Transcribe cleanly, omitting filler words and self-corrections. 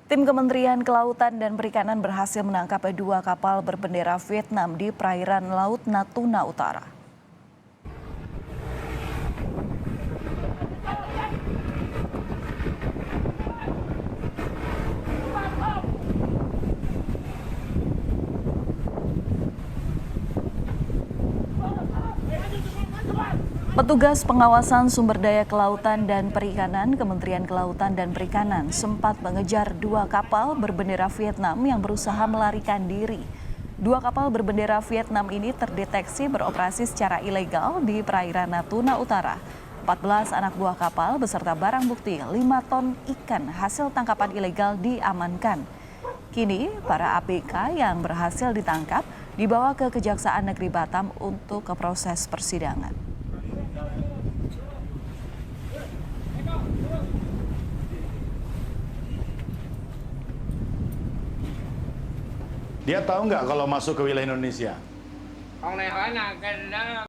Tim Kementerian Kelautan dan Perikanan berhasil menangkap dua kapal berbendera Vietnam di perairan Laut Natuna Utara. Petugas pengawasan sumber daya kelautan dan perikanan Kementerian Kelautan dan Perikanan sempat mengejar dua kapal berbendera Vietnam yang berusaha melarikan diri. Dua kapal berbendera Vietnam ini terdeteksi beroperasi secara ilegal di perairan Natuna Utara. 14 anak buah kapal beserta barang bukti 5 ton ikan hasil tangkapan ilegal diamankan. Kini para ABK yang berhasil ditangkap dibawa ke Kejaksaan Negeri Batam untuk ke proses persidangan. Dia tahu nggak kalau masuk ke wilayah Indonesia? Con này hỏi là cái đó